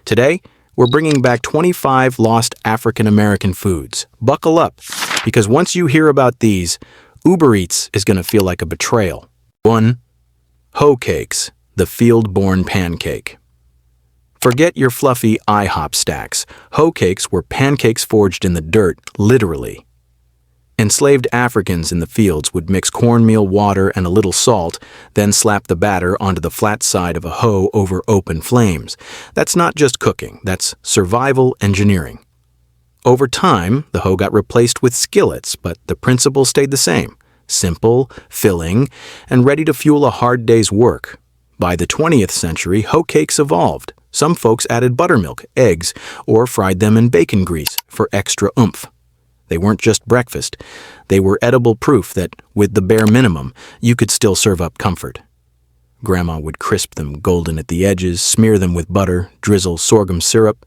Today, we're bringing back 25 lost African-American foods. Buckle up, because once you hear about these, Uber Eats is going to feel like a betrayal. 1. Hoe cakes, the field-born pancake. Forget your fluffy IHOP stacks. Hoe cakes were pancakes forged in the dirt, literally. Enslaved Africans in the fields would mix cornmeal, water, and a little salt, then slap the batter onto the flat side of a hoe over open flames. That's not just cooking, that's survival engineering. Over time, the hoe got replaced with skillets, but the principle stayed the same: simple, filling, and ready to fuel a hard day's work. By the 20th century, hoe cakes evolved. Some folks added buttermilk, eggs, or fried them in bacon grease for extra oomph. They weren't just breakfast. They were edible proof that, with the bare minimum, you could still serve up comfort. Grandma would crisp them golden at the edges, smear them with butter, drizzle sorghum syrup,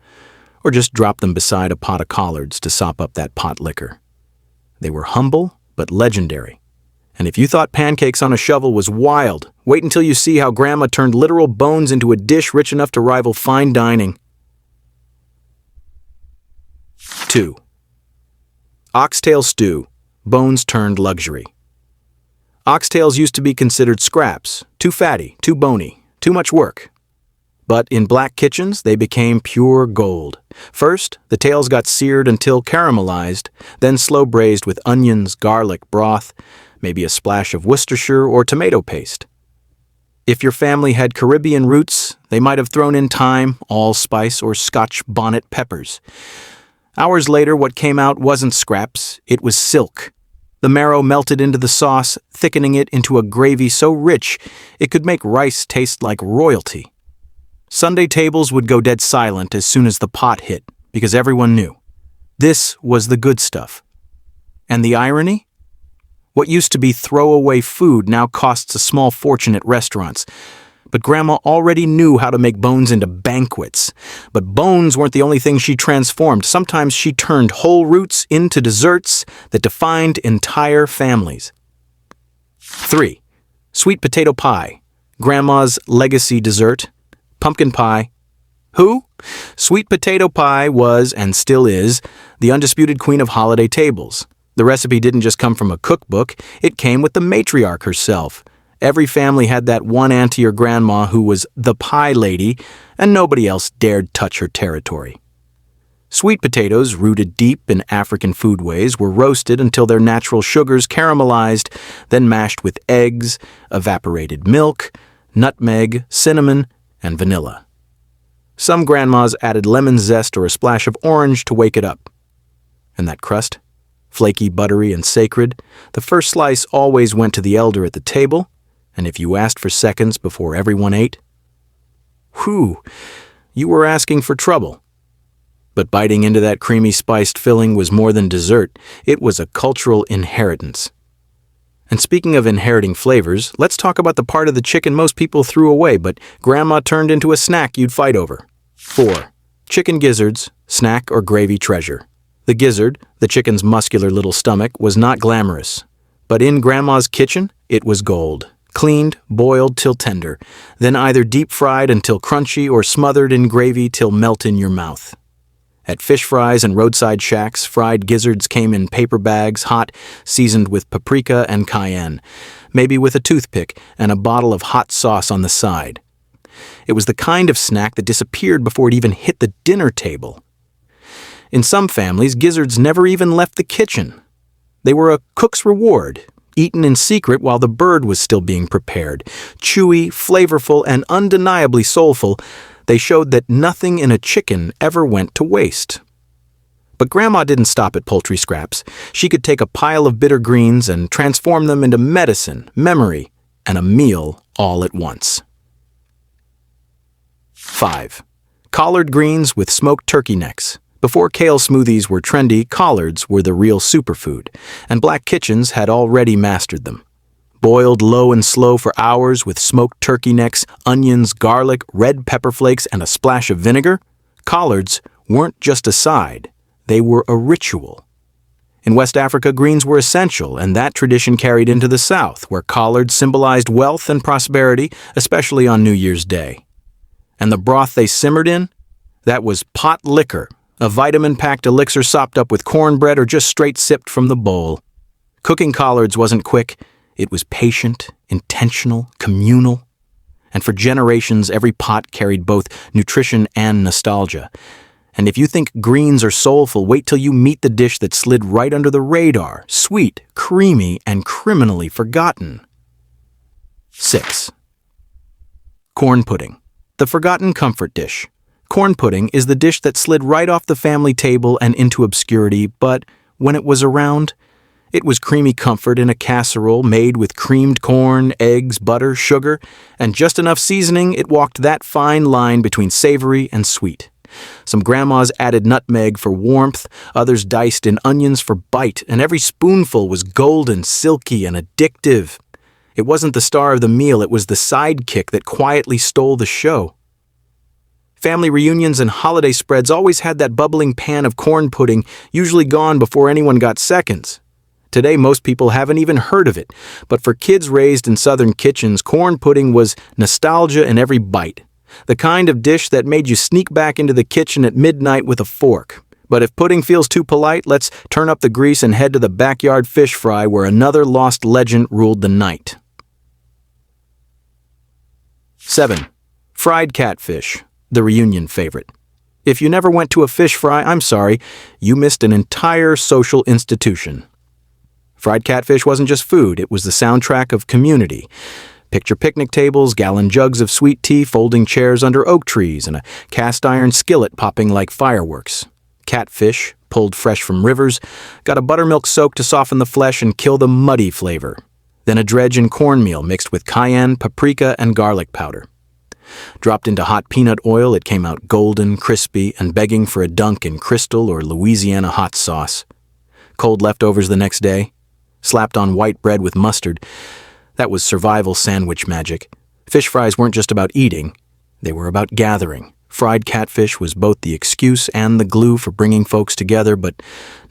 or just drop them beside a pot of collards to sop up that pot liquor. They were humble, but legendary. And if you thought pancakes on a shovel was wild, wait until you see how Grandma turned literal bones into a dish rich enough to rival fine dining. 2. Oxtail stew, bones turned luxury. Oxtails used to be considered scraps, too fatty, too bony, too much work. But in black kitchens, they became pure gold. First, the tails got seared until caramelized, then slow braised with onions, garlic, broth, maybe a splash of Worcestershire or tomato paste. If your family had Caribbean roots, they might have thrown in thyme, allspice, or Scotch bonnet peppers. Hours later, what came out wasn't scraps, it was silk. The marrow melted into the sauce, thickening it into a gravy so rich it could make rice taste like royalty. Sunday tables would go dead silent as soon as the pot hit, because everyone knew. This was the good stuff. And the irony? What used to be throwaway food now costs a small fortune at restaurants. But Grandma already knew how to make bones into banquets. But bones weren't the only thing she transformed. Sometimes she turned whole roots into desserts that defined entire families. 3. Sweet potato pie, Grandma's legacy dessert. Pumpkin pie. Who? Sweet potato pie was, and still is, the undisputed queen of holiday tables. The recipe didn't just come from a cookbook, it came with the matriarch herself. Every family had that one auntie or grandma who was the pie lady, and nobody else dared touch her territory. Sweet potatoes, rooted deep in African foodways, were roasted until their natural sugars caramelized, then mashed with eggs, evaporated milk, nutmeg, cinnamon, and vanilla. Some grandmas added lemon zest or a splash of orange to wake it up. And that crust? Flaky, buttery, and sacred, the first slice always went to the elder at the table, and if you asked for seconds before everyone ate, whew, you were asking for trouble. But biting into that creamy spiced filling was more than dessert, it was a cultural inheritance. And speaking of inheriting flavors, let's talk about the part of the chicken most people threw away, but Grandma turned into a snack you'd fight over. 4. Chicken gizzards, snack or gravy treasure. The gizzard, the chicken's muscular little stomach, was not glamorous. But in Grandma's kitchen, it was gold. Cleaned, boiled till tender, then either deep-fried until crunchy or smothered in gravy till melt in your mouth. At fish fries and roadside shacks, fried gizzards came in paper bags, hot, seasoned with paprika and cayenne, maybe with a toothpick and a bottle of hot sauce on the side. It was the kind of snack that disappeared before it even hit the dinner table. In some families, gizzards never even left the kitchen. They were a cook's reward, eaten in secret while the bird was still being prepared. Chewy, flavorful, and undeniably soulful, they showed that nothing in a chicken ever went to waste. But Grandma didn't stop at poultry scraps. She could take a pile of bitter greens and transform them into medicine, memory, and a meal all at once. 5. Collard greens with smoked turkey necks. Before kale smoothies were trendy, collards were the real superfood, and black kitchens had already mastered them. Boiled low and slow for hours with smoked turkey necks, onions, garlic, red pepper flakes, and a splash of vinegar, collards weren't just a side, they were a ritual. In West Africa, greens were essential, and that tradition carried into the South, where collards symbolized wealth and prosperity, especially on New Year's Day. And the broth they simmered in? That was pot liquor, a vitamin-packed elixir sopped up with cornbread or just straight sipped from the bowl. Cooking collards wasn't quick. It was patient, intentional, communal. And for generations, every pot carried both nutrition and nostalgia. And if you think greens are soulful, wait till you meet the dish that slid right under the radar, sweet, creamy, and criminally forgotten. 6. Corn pudding, the forgotten comfort dish. Corn pudding is the dish that slid right off the family table and into obscurity, but when it was around, it was creamy comfort in a casserole made with creamed corn, eggs, butter, sugar, and just enough seasoning it walked that fine line between savory and sweet. Some grandmas added nutmeg for warmth, others diced in onions for bite, and every spoonful was golden, silky, and addictive. It wasn't the star of the meal, it was the sidekick that quietly stole the show. Family reunions and holiday spreads always had that bubbling pan of corn pudding, usually gone before anyone got seconds. Today, most people haven't even heard of it, but for kids raised in southern kitchens, corn pudding was nostalgia in every bite. The kind of dish that made you sneak back into the kitchen at midnight with a fork. But if pudding feels too polite, let's turn up the grease and head to the backyard fish fry where another lost legend ruled the night. 7. Fried catfish, the reunion favorite. If you never went to a fish fry, I'm sorry, you missed an entire social institution. Fried catfish wasn't just food, it was the soundtrack of community. Picture picnic tables, gallon jugs of sweet tea, folding chairs under oak trees, and a cast-iron skillet popping like fireworks. Catfish, pulled fresh from rivers, got a buttermilk soak to soften the flesh and kill the muddy flavor. Then a dredge in cornmeal mixed with cayenne, paprika, and garlic powder. Dropped into hot peanut oil, it came out golden, crispy, and begging for a dunk in Crystal or Louisiana hot sauce. Cold leftovers the next day, slapped on white bread with mustard. That was survival sandwich magic. Fish fries weren't just about eating, they were about gathering. Fried catfish was both the excuse and the glue for bringing folks together, but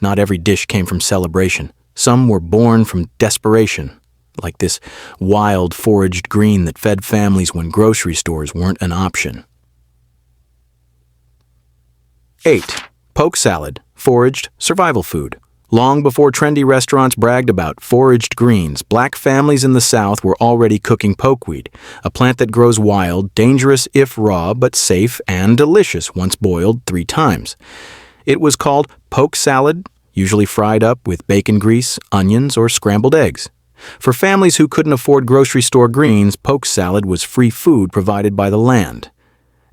not every dish came from celebration. Some were born from desperation, like this wild foraged green that fed families when grocery stores weren't an option. 8. Poke salad, foraged survival food. Long before trendy restaurants bragged about foraged greens, black families in the South were already cooking pokeweed, a plant that grows wild, dangerous if raw, but safe and delicious once boiled 3 times. It was called poke salad, usually fried up with bacon grease, onions, or scrambled eggs. For families who couldn't afford grocery store greens, poke salad was free food provided by the land.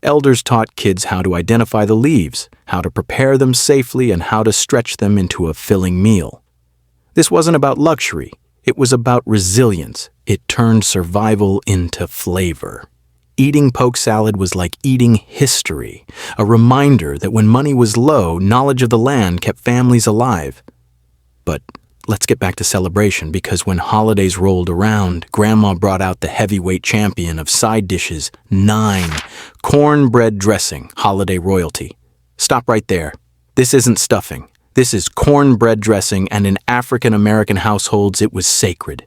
Elders taught kids how to identify the leaves, how to prepare them safely, and how to stretch them into a filling meal. This wasn't about luxury, it was about resilience. It turned survival into flavor. Eating poke salad was like eating history, a reminder that when money was low, knowledge of the land kept families alive. But let's get back to celebration, because when holidays rolled around, Grandma brought out the heavyweight champion of side dishes, 9. Cornbread dressing, holiday royalty. Stop right there. This isn't stuffing. This is cornbread dressing, and in African-American households it was sacred.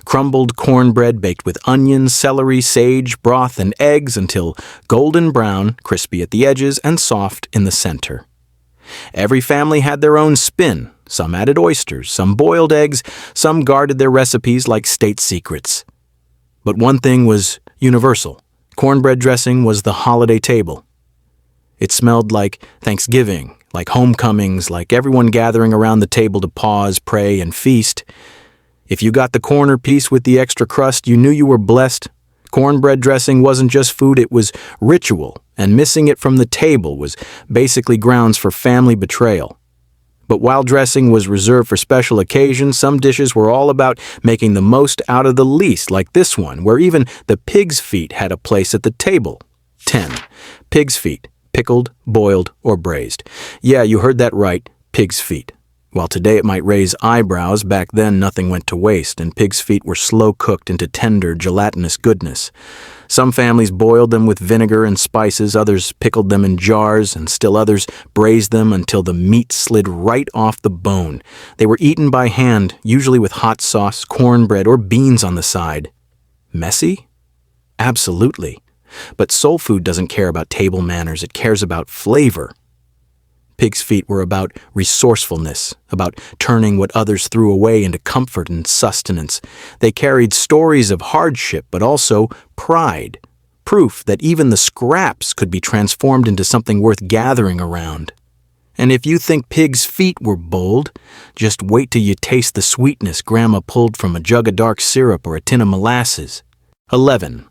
Crumbled cornbread baked with onions, celery, sage, broth, and eggs until golden brown, crispy at the edges, and soft in the center. Every family had their own spin. Some added oysters, some boiled eggs, some guarded their recipes like state secrets. But one thing was universal. Cornbread dressing was the holiday table. It smelled like Thanksgiving, like homecomings, like everyone gathering around the table to pause, pray, and feast. If you got the corner piece with the extra crust, you knew you were blessed. Cornbread dressing wasn't just food, it was ritual, and missing it from the table was basically grounds for family betrayal. But while dressing was reserved for special occasions, some dishes were all about making the most out of the least, like this one, where even the pig's feet had a place at the table. 10. Pig's feet, pickled, boiled, or braised. Yeah, you heard that right, pig's feet. While today it might raise eyebrows, back then nothing went to waste, and pig's feet were slow-cooked into tender, gelatinous goodness. Some families boiled them with vinegar and spices, others pickled them in jars, and still others braised them until the meat slid right off the bone. They were eaten by hand, usually with hot sauce, cornbread, or beans on the side. Messy? Absolutely. But soul food doesn't care about table manners, it cares about flavor. Pig's feet were about resourcefulness, about turning what others threw away into comfort and sustenance. They carried stories of hardship, but also pride, proof that even the scraps could be transformed into something worth gathering around. And if you think pig's feet were bold, just wait till you taste the sweetness Grandma pulled from a jug of dark syrup or a tin of molasses. 11.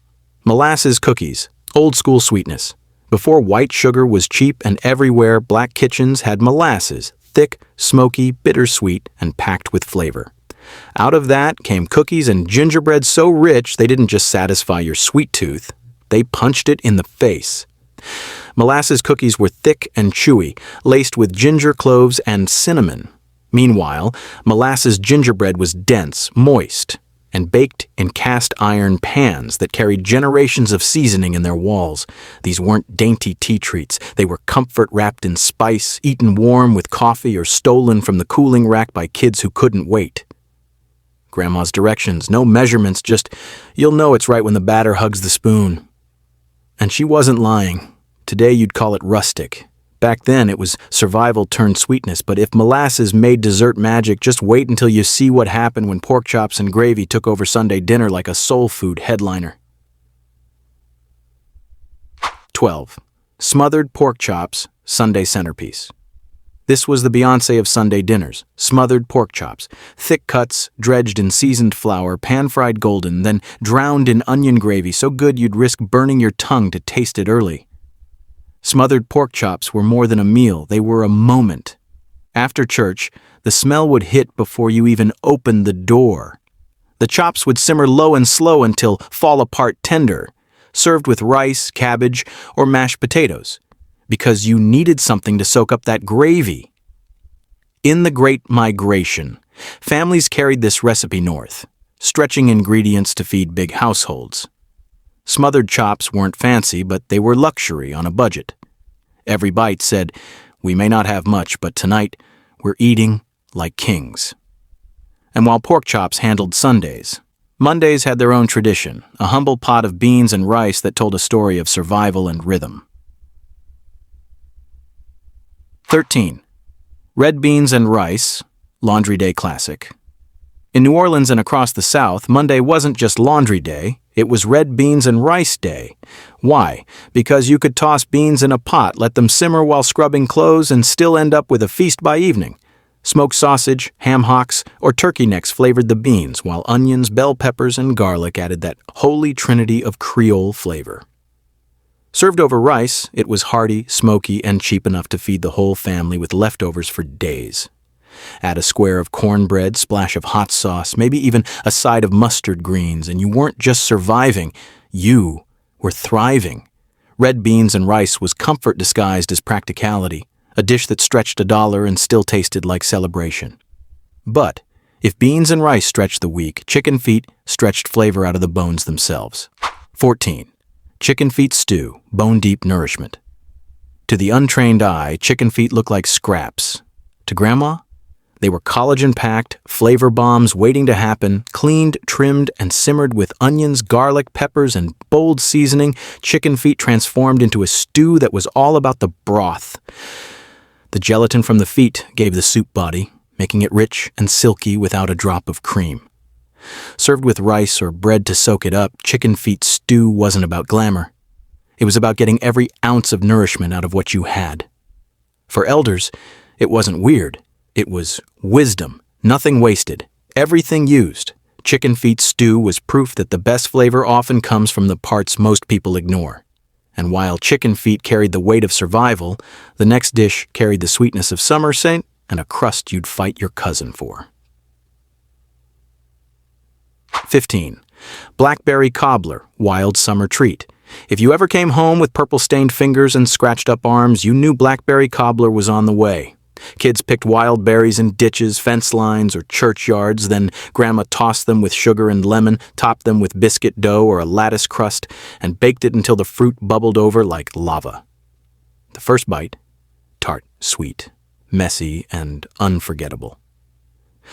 Molasses cookies, old school sweetness. Before white sugar was cheap and everywhere, black kitchens had molasses, thick, smoky, bittersweet, and packed with flavor. Out of that came cookies and gingerbread so rich they didn't just satisfy your sweet tooth, they punched it in the face. Molasses cookies were thick and chewy, laced with ginger, cloves, and cinnamon. Meanwhile, molasses gingerbread was dense, moist, and baked in cast iron pans that carried generations of seasoning in their walls. These weren't dainty tea treats. They were comfort wrapped in spice, eaten warm with coffee or stolen from the cooling rack by kids who couldn't wait. Grandma's directions, no measurements, just, you'll know it's right when the batter hugs the spoon. And she wasn't lying. Today you'd call it rustic. Back then it was survival turned sweetness, but if molasses made dessert magic, just wait until you see what happened when pork chops and gravy took over Sunday dinner like a soul food headliner. 12. Smothered pork chops, Sunday centerpiece. This was the Beyoncé of Sunday dinners, smothered pork chops, thick cuts, dredged in seasoned flour, pan-fried golden, then drowned in onion gravy so good you'd risk burning your tongue to taste it early. Smothered pork chops were more than a meal, they were a moment. After church, the smell would hit before you even opened the door. The chops would simmer low and slow until fall-apart tender, served with rice, cabbage, or mashed potatoes, because you needed something to soak up that gravy. In the Great Migration, families carried this recipe north, stretching ingredients to feed big households. Smothered chops weren't fancy, but they were luxury on a budget. Every bite said, "We may not have much, but tonight we're eating like kings." And while pork chops handled Sundays, Mondays had their own tradition, a humble pot of beans and rice that told a story of survival and rhythm. 13. Red beans and rice, Laundry Day classic. In New Orleans and across the South, Monday wasn't just laundry day, it was red beans and rice day. Why? Because you could toss beans in a pot, let them simmer while scrubbing clothes, and still end up with a feast by evening. Smoked sausage, ham hocks, or turkey necks flavored the beans, while onions, bell peppers, and garlic added that holy trinity of Creole flavor. Served over rice, it was hearty, smoky, and cheap enough to feed the whole family with leftovers for days. Add a square of cornbread, splash of hot sauce, maybe even a side of mustard greens, and you weren't just surviving, you were thriving. Red beans and rice was comfort disguised as practicality, a dish that stretched $1 and still tasted like celebration. But if beans and rice stretched the week, chicken feet stretched flavor out of the bones themselves. 14. Chicken feet stew, bone-deep nourishment. To the untrained eye, chicken feet look like scraps. To Grandma, they were collagen-packed, flavor bombs waiting to happen, cleaned, trimmed, and simmered with onions, garlic, peppers, and bold seasoning. Chicken feet transformed into a stew that was all about the broth. The gelatin from the feet gave the soup body, making it rich and silky without a drop of cream. Served with rice or bread to soak it up, chicken feet stew wasn't about glamour. It was about getting every ounce of nourishment out of what you had. For elders, it wasn't weird. It was wisdom, nothing wasted, everything used. Chicken feet stew was proof that the best flavor often comes from the parts most people ignore. And while chicken feet carried the weight of survival, the next dish carried the sweetness of summer scent and a crust you'd fight your cousin for. 15. Blackberry cobbler, wild summer treat. If you ever came home with purple-stained fingers and scratched-up arms, you knew blackberry cobbler was on the way. Kids picked wild berries in ditches, fence lines, or churchyards, then Grandma tossed them with sugar and lemon, topped them with biscuit dough or a lattice crust, and baked it until the fruit bubbled over like lava. The first bite, tart, sweet, messy, and unforgettable.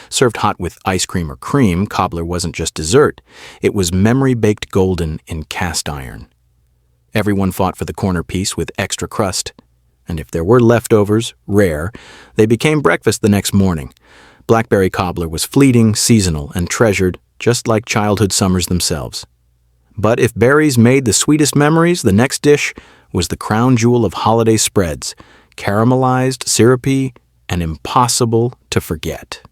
Served hot with ice cream or cream, cobbler wasn't just dessert, it was memory-baked golden in cast iron. Everyone fought for the corner piece with extra crust. And if there were leftovers, rare, they became breakfast the next morning. Blackberry cobbler was fleeting, seasonal, and treasured, just like childhood summers themselves. But if berries made the sweetest memories, the next dish was the crown jewel of holiday spreads, caramelized, syrupy, and impossible to forget.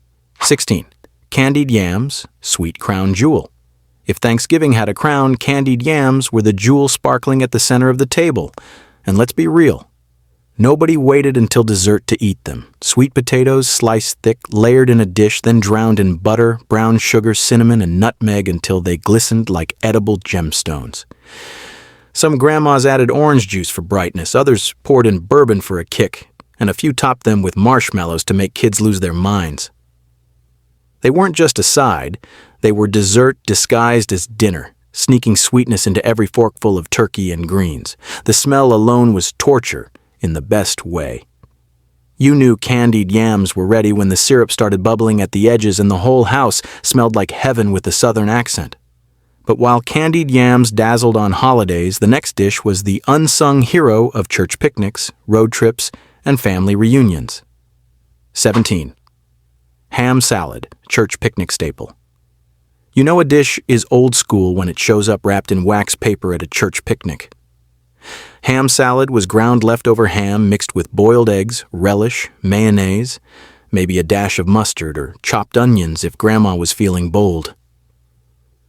16. Candied yams, sweet crown jewel. If Thanksgiving had a crown, candied yams were the jewel sparkling at the center of the table. And let's be real, nobody waited until dessert to eat them. Sweet potatoes, sliced thick, layered in a dish, then drowned in butter, brown sugar, cinnamon, and nutmeg until they glistened like edible gemstones. Some grandmas added orange juice for brightness, others poured in bourbon for a kick, and a few topped them with marshmallows to make kids lose their minds. They weren't just a side, they were dessert disguised as dinner, sneaking sweetness into every forkful of turkey and greens. The smell alone was torture, in the best way. You knew candied yams were ready when the syrup started bubbling at the edges and the whole house smelled like heaven with a southern accent. But while candied yams dazzled on holidays, the next dish was the unsung hero of church picnics, road trips, and family reunions. 17. Ham salad, church picnic staple. You know a dish is old school when it shows up wrapped in wax paper at a church picnic. Ham salad was ground leftover ham mixed with boiled eggs, relish, mayonnaise, maybe a dash of mustard or chopped onions if Grandma was feeling bold.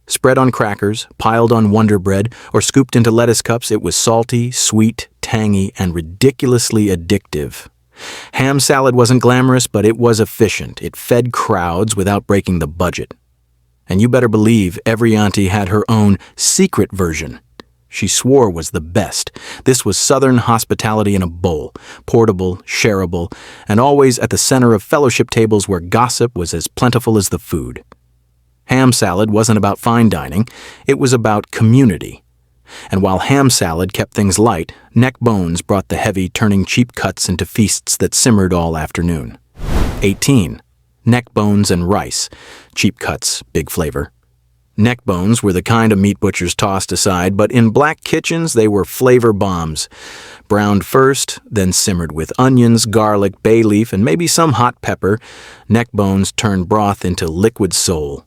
Spread on crackers, piled on Wonder Bread, or scooped into lettuce cups, it was salty, sweet, tangy, and ridiculously addictive. Ham salad wasn't glamorous, but it was efficient. It fed crowds without breaking the budget. And you better believe every auntie had her own secret version. She swore was the best. This was Southern hospitality in a bowl, portable, shareable, and always at the center of fellowship tables where gossip was as plentiful as the food. Ham salad wasn't about fine dining, it was about community. And while ham salad kept things light, neck bones brought the heavy, turning cheap cuts into feasts that simmered all afternoon. 18. Neck bones and rice. Cheap cuts, big flavor. Neck bones were the kind of meat butchers tossed aside, but in black kitchens they were flavor bombs. Browned first, then simmered with onions, garlic, bay leaf, and maybe some hot pepper, neck bones turned broth into liquid soul.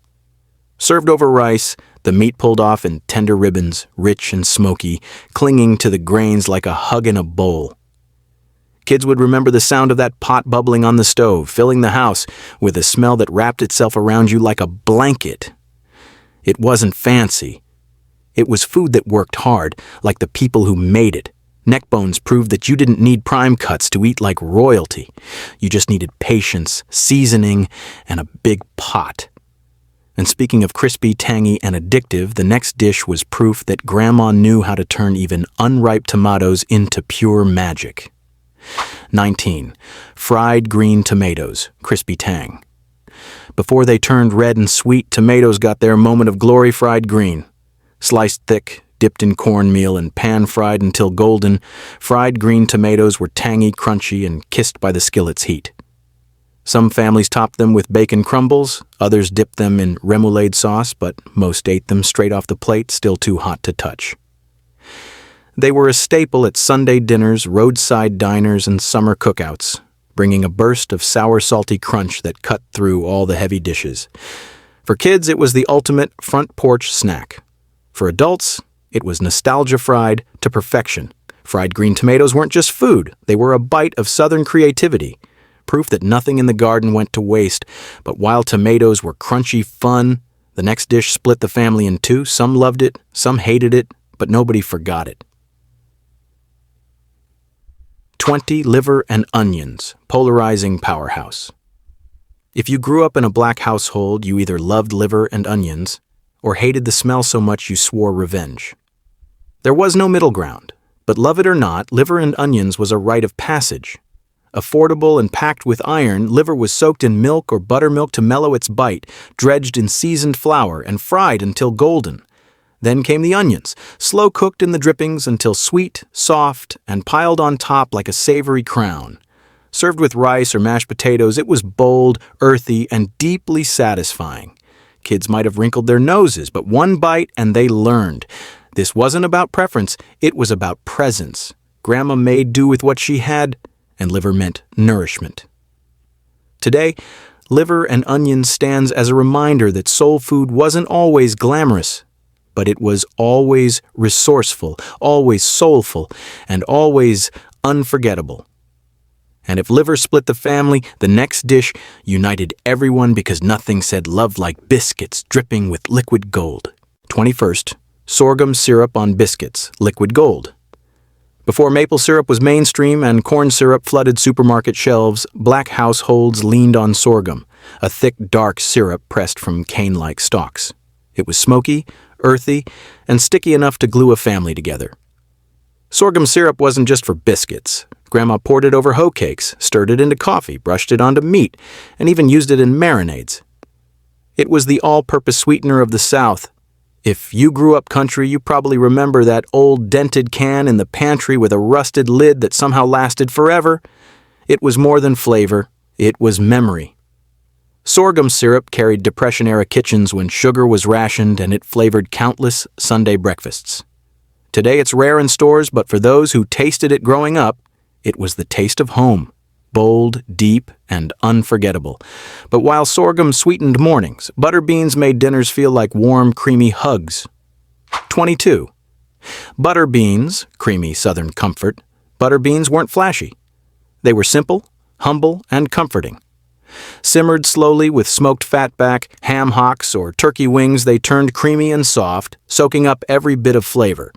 Served over rice, the meat pulled off in tender ribbons, rich and smoky, clinging to the grains like a hug in a bowl. Kids would remember the sound of that pot bubbling on the stove, filling the house with a smell that wrapped itself around you like a blanket. It wasn't fancy. It was food that worked hard, like the people who made it. Neck bones proved that you didn't need prime cuts to eat like royalty. You just needed patience, seasoning, and a big pot. And speaking of crispy, tangy, and addictive, the next dish was proof that Grandma knew how to turn even unripe tomatoes into pure magic. 19. Fried green tomatoes, crispy tang. Before they turned red and sweet, tomatoes got their moment of glory fried green. Sliced thick, dipped in cornmeal, and pan-fried until golden, fried green tomatoes were tangy, crunchy, and kissed by the skillet's heat. Some families topped them with bacon crumbles, others dipped them in remoulade sauce, but most ate them straight off the plate, still too hot to touch. They were a staple at Sunday dinners, roadside diners, and summer cookouts, bringing a burst of sour, salty crunch that cut through all the heavy dishes. For kids, it was the ultimate front porch snack. For adults, it was nostalgia fried to perfection. Fried green tomatoes weren't just food, they were a bite of Southern creativity. Proof that nothing in the garden went to waste, but while tomatoes were crunchy fun, the next dish split the family in two. Some loved it, some hated it, but nobody forgot it. 20. Liver and onions, polarizing powerhouse. If you grew up in a black household, you either loved liver and onions, or hated the smell so much you swore revenge. There was no middle ground, but love it or not, liver and onions was a rite of passage. Affordable and packed with iron, liver was soaked in milk or buttermilk to mellow its bite, dredged in seasoned flour, and fried until golden. Then came the onions, slow-cooked in the drippings until sweet, soft, and piled on top like a savory crown. Served with rice or mashed potatoes, it was bold, earthy, and deeply satisfying. Kids might have wrinkled their noses, but one bite and they learned. This wasn't about preference, it was about presence. Grandma made do with what she had, and liver meant nourishment. Today, liver and onions stands as a reminder that soul food wasn't always glamorous, but it was always resourceful, always soulful, and always unforgettable. And if liver split the family, the next dish united everyone because nothing said love like biscuits dripping with liquid gold. 21st, sorghum syrup on biscuits, liquid gold. Before maple syrup was mainstream and corn syrup flooded supermarket shelves, black households leaned on sorghum, a thick, dark syrup pressed from cane-like stalks. It was smoky, earthy, and sticky enough to glue a family together. Sorghum syrup wasn't just for biscuits. Grandma poured it over hoe cakes, stirred it into coffee, brushed it onto meat, and even used it in marinades. It was the all-purpose sweetener of the South. If you grew up country, you probably remember that old dented can in the pantry with a rusted lid that somehow lasted forever. It was more than flavor, it was memory. Sorghum syrup carried Depression-era kitchens when sugar was rationed, and it flavored countless Sunday breakfasts. Today it's rare in stores, but for those who tasted it growing up, it was the taste of home, bold, deep, and unforgettable. But while sorghum sweetened mornings, butter beans made dinners feel like warm, creamy hugs. 22. Butter beans, creamy Southern comfort. Butter beans weren't flashy. They were simple, humble, and comforting. Simmered slowly with smoked fatback, ham hocks, or turkey wings, they turned creamy and soft, soaking up every bit of flavor.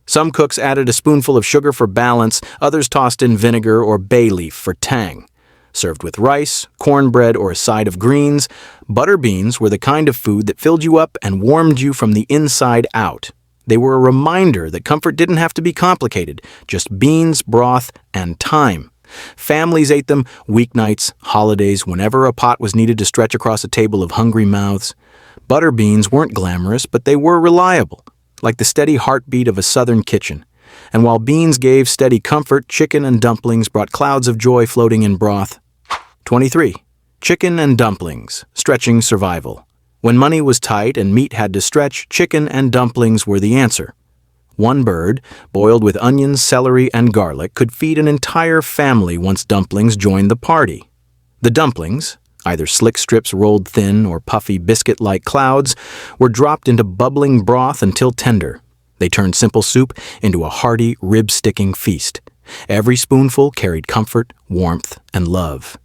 Some cooks added a spoonful of sugar for balance, others tossed in vinegar or bay leaf for tang. Served with rice, cornbread, or a side of greens, butter beans were the kind of food that filled you up and warmed you from the inside out. They were a reminder that comfort didn't have to be complicated, just beans, broth, and time. Families ate them weeknights, holidays, whenever a pot was needed to stretch across a table of hungry mouths. Butter beans weren't glamorous, but they were reliable, like the steady heartbeat of a Southern kitchen. And while beans gave steady comfort, chicken and dumplings brought clouds of joy floating in broth. 23. Chicken and dumplings, stretching survival. When money was tight and meat had to stretch, chicken and dumplings were the answer. One bird, boiled with onions, celery, and garlic, could feed an entire family once dumplings joined the party. The dumplings, either slick strips rolled thin or puffy biscuit-like clouds, were dropped into bubbling broth until tender. They turned simple soup into a hearty, rib-sticking feast. Every spoonful carried comfort, warmth, and love.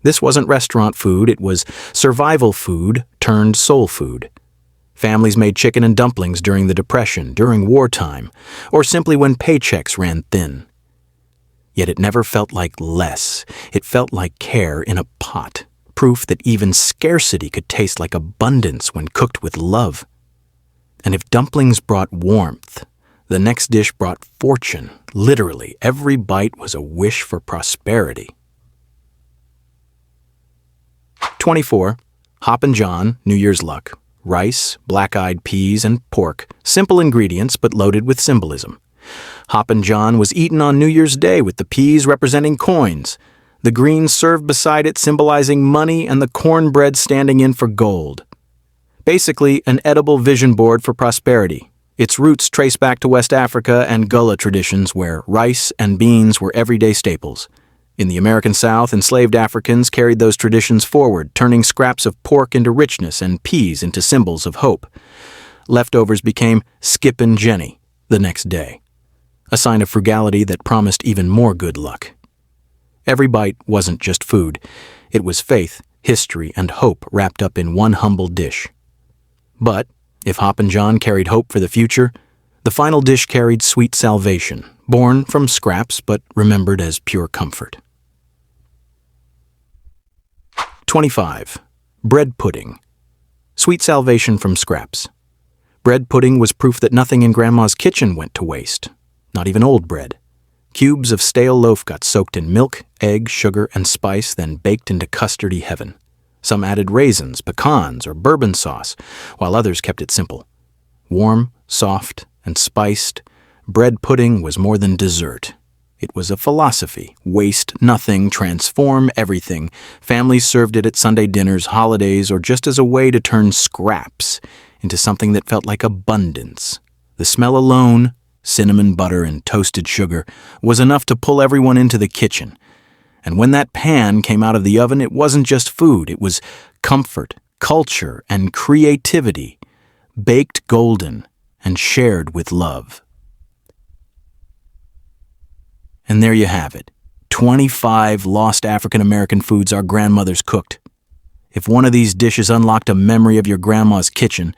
This wasn't restaurant food, it was survival food turned soul food. Families made chicken and dumplings during the Depression, during wartime, or simply when paychecks ran thin. Yet it never felt like less. It felt like care in a pot. Proof that even scarcity could taste like abundance when cooked with love. And if dumplings brought warmth, the next dish brought fortune. Literally, every bite was a wish for prosperity. 24. Hoppin' John, New Year's luck. Rice, black-eyed peas, and pork. Simple ingredients, but loaded with symbolism. Hoppin' John was eaten on New Year's Day with the peas representing coins, the greens served beside it symbolizing money, and the cornbread standing in for gold. Basically, an edible vision board for prosperity. Its roots trace back to West Africa and Gullah traditions where rice and beans were everyday staples. In the American South, enslaved Africans carried those traditions forward, turning scraps of pork into richness and peas into symbols of hope. Leftovers became Skippin' Jenny the next day, a sign of frugality that promised even more good luck. Every bite wasn't just food. It was faith, history, and hope wrapped up in one humble dish. But if Hoppin' John carried hope for the future, the final dish carried sweet salvation, born from scraps but remembered as pure comfort. 25. Bread pudding. Sweet salvation from scraps. Bread pudding was proof that nothing in Grandma's kitchen went to waste, not even old bread. Cubes of stale loaf got soaked in milk, egg, sugar, and spice, then baked into custardy heaven. Some added raisins, pecans, or bourbon sauce, while others kept it simple. Warm, soft, and spiced, bread pudding was more than dessert. It was a philosophy. Waste nothing, transform everything. Families served it at Sunday dinners, holidays, or just as a way to turn scraps into something that felt like abundance. The smell alone, cinnamon butter and toasted sugar, was enough to pull everyone into the kitchen. And when that pan came out of the oven, it wasn't just food, it was comfort, culture, and creativity, baked golden and shared with love. And there you have it, 25 lost African-American foods our grandmothers cooked. If one of these dishes unlocked a memory of your grandma's kitchen,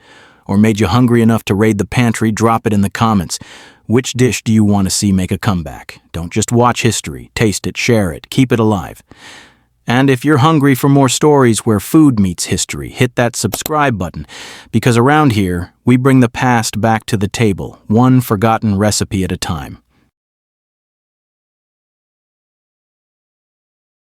or made you hungry enough to raid the pantry, drop it in the comments. Which dish do you want to see make a comeback? Don't just watch history, taste it, share it, keep it alive. And if you're hungry for more stories where food meets history, hit that subscribe button, because around here, we bring the past back to the table, one forgotten recipe at a time.